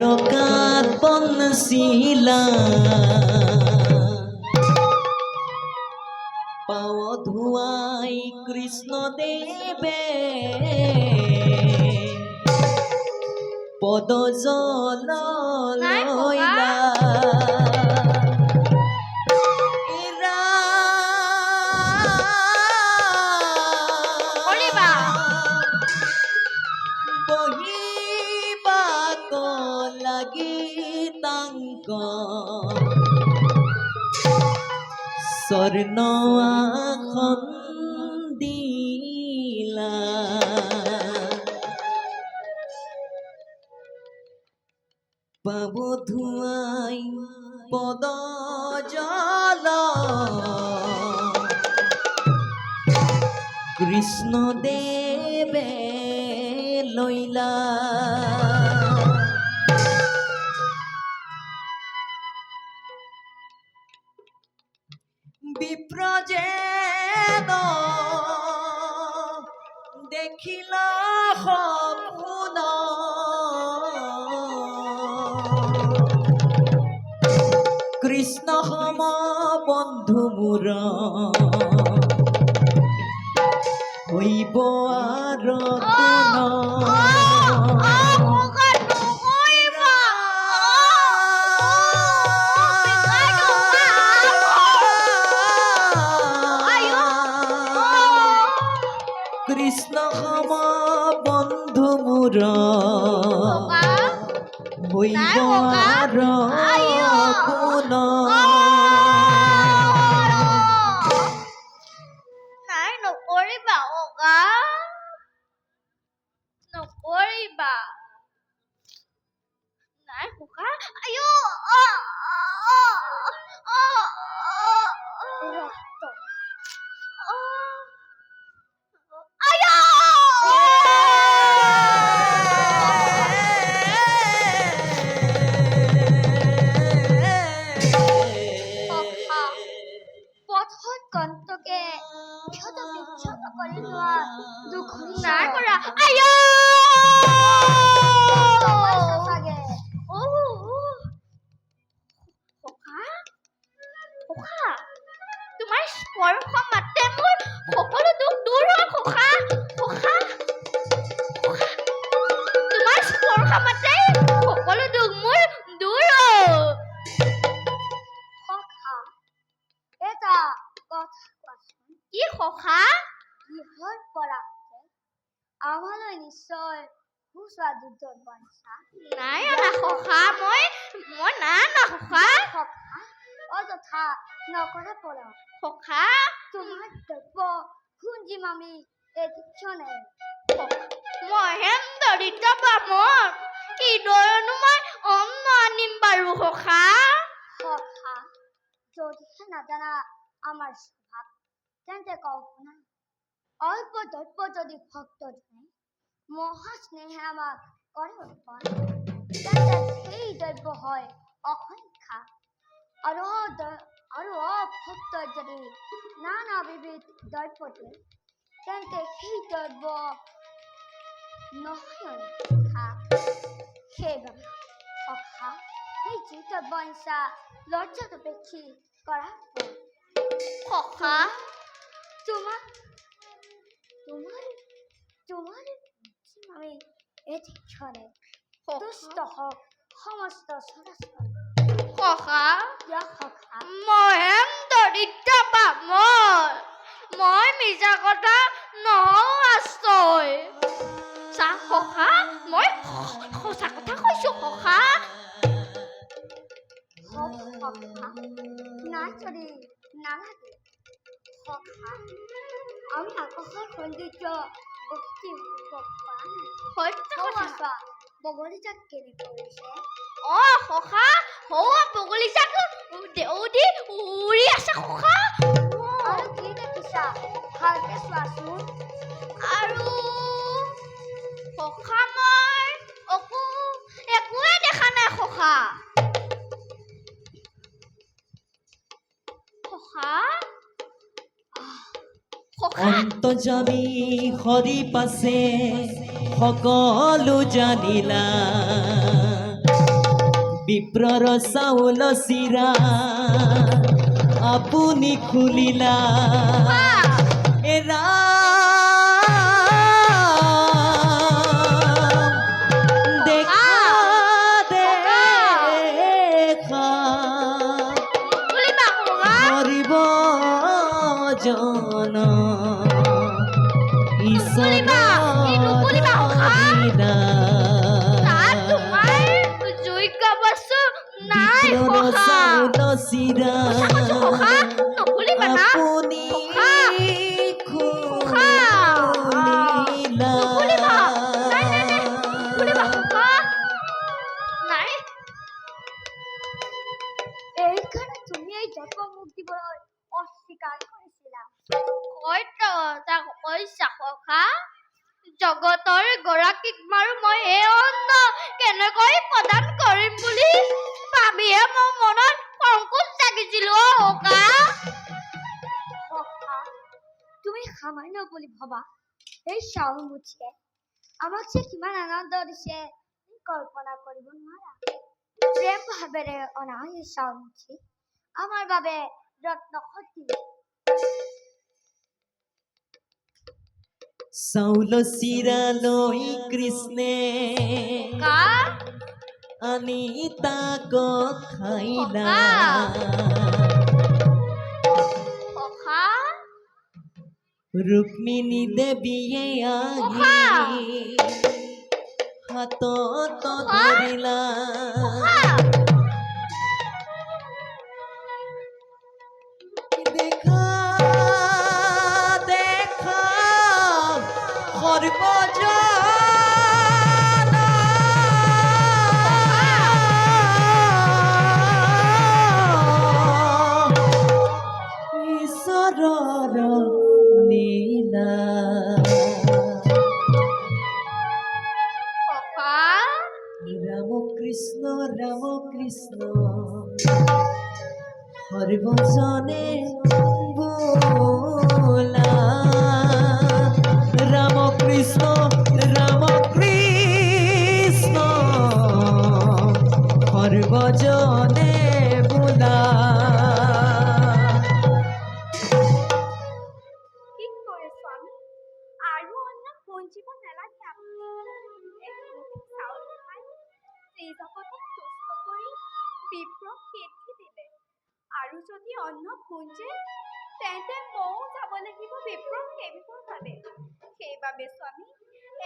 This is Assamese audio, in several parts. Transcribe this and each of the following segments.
টকাত বনছিলা পাৱ ধুৱাই কৃষ্ণদেৱে পদ জল লইলা স্বৰ্ণ আসন দিলা পাব ধুৱাই পদ জল কৃষ্ণদেৱে লইলা বিপ্ৰজেন দেখিল সপোন কৃষ্ণ সম বন্ধু মোৰ হইব আৰু কোন কৃষ্ণ সম বন্ধু মোৰ হইব আৰু কোন নাই নকৰিবা অগা নকৰিবা নাই ককা আয়ো নাই কৰা আয়ো তোমাৰ স্পৰ্শ মাতে মোৰ সকলো দুখ দূৰ হয় খোকা খোকা তোমাৰ স্পৰ্শ মাতে সকলো দুখ মোৰ দূৰ খোকা এটা কথা কোৱাচোন কি খোকা কিহৰ পৰা আমালৈ নিশ্চয় সুস্বাদু দ্ৰব্য নাই অনা খোকা মই নাই না খোকা অযথা নকৰা পৰা খোকা তোমাৰ দ্ৰব্য শুঞ্জিম আমি এদিক্ষণে মহেন্দ্ৰিত বামন কিদৰেনো মই অন্ন আনিম বাৰু খোকা খোকা যদিহে নাজানা আমাৰ স্বভাৱ তেন্তে কওঁ শুনা অল্প দ্ৰব্য যদি ভক্ত ধৰে মহা স্নেহে আমাক কৰে অৰ্পণ তেন্তে সেই দ্ৰব্য হয় অসংখ্যা আৰু অভক্ত যদি নানাবিধ দ্ৰব্য দিয়ে তেন্তে সেই দ্ৰব্য নহয় সেইবাবে সখা সেই যি দ্ৰব্য আনিছা লজ্জাটো বেছি কৰা সখা তোমাৰ আমি এদিক্ষণে দুষ্ট হওক সমস্ত চৰাচৰ খোকা মহেন্দ্ৰিত বামন মই মিছা কথা নহওঁ আশ্ৰয় চা খোকা মই সঁচা কথা কৈছো খোকা নাই যদি নালাগে খোকা আমি আকাশৰ সৌন্দৰ্য ভক্তি সত্য বগলীজাক কেনে কৰিছে খোকা হৌৱা বগলীজাক দেউদি উৰি আছে খোকা আৰু কি দেখিছা ভালকে চোৱাচোন আৰু খোকা মই একোৱে দেখা নাই খোকা অন্তৰ্যামী হৰি পাছে সকলো জানিলা বিপ্ৰৰ চাউল চিৰা আপুনি খুলিলা এ ৰাম দেখা দেখা খুলিবা খোকা হৰিব জন নুখুলিবা, এই নুখুলিবা, খোকা। তাত তোমাৰ যোগ্য বস্তু নাই খোকা চাউল চিৰা সঁচা কৈছো খোকা নুখুলিবা না আপুনি খোকা খুলিলা নুখুলিবা নাই নাই নাই নুখুলিবা খোকা নাই এইকাৰণে তুমি এই জন্ম মোক দিবলৈ অস্বীকাৰ কৰিছিলা হয়তো তাক কৈছা খোকা জগতৰ গৰাকীক বাৰু মই এই অন্ন কেনেকৈ প্ৰদান কৰিম বুলি ভাবিয়ে মোৰ মনত সংকোচ জাগিছিল খোকা তুমি সামান্য বুলি ভাবা এই চাউল মুঠিয়ে আমাক যে কিমান আনন্দ দিছে কল্পনা কৰিব নোৱাৰা প্ৰেম ভাৱেৰে অনা এই চাউল মুঠি আমাৰ বাবে ৰত্ন খতি চাউল চিৰা লৈ কৃষ্ণে কা আনি তাক খাইলা খোকা ৰুক্মিণী দেৱীয়ে আহি হাতত ধৰিলা দেখা দেখা সৰ্বজন ঈশ্বৰৰ লীলা খোকা ৰাম কৃষ্ণ সৰ্বজনে বোলা ৰাম কৃষ্ণ সৰ্বজনে বোলা কি কৰে স্বামী আৰু অন্য পঞ্জীব নালাগে আপুনি এক মুঠি চাউল খাই এই জগতক তুষ্ট কৰি বিপ্ৰক সিদ্ধি দিলে আৰু যদি অন্ন পুঞ্জে তেন্তে ময়ো যাব লাগিব বিপ্ৰক সেবিবৰ বাবে সেইবাবে স্বামী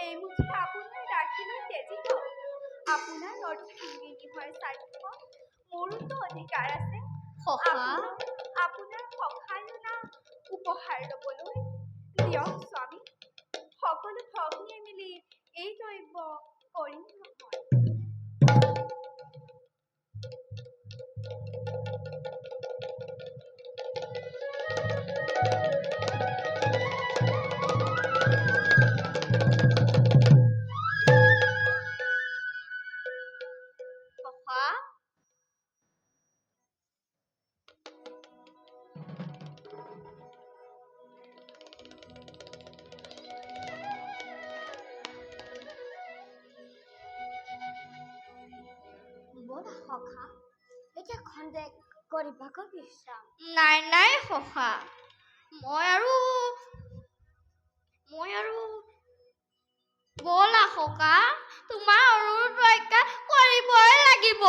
এই মুঠি আপোনাৰ ৰাখিলৈ তেজি থওক আপোনাৰ অৰ্থিংগিনী হয় স্বাৰ্থ মোৰোতো অধিকাৰ আছে আপোনাৰ সখায়না উপহাৰ ল'বলৈ দিয়ক স্বামী সকলো ভগ্নীয়ে মিলি এই দ্ৰব্য কৰিম নহয় ব'লা সখা এতিয়া খন্তেক কৰিবাকৈ বিশ্ৰাম নাই নাই সখা মই আৰু ব'লা সখা তোমাৰ অনুৰোধ ৰক্ষা কৰিবই লাগিব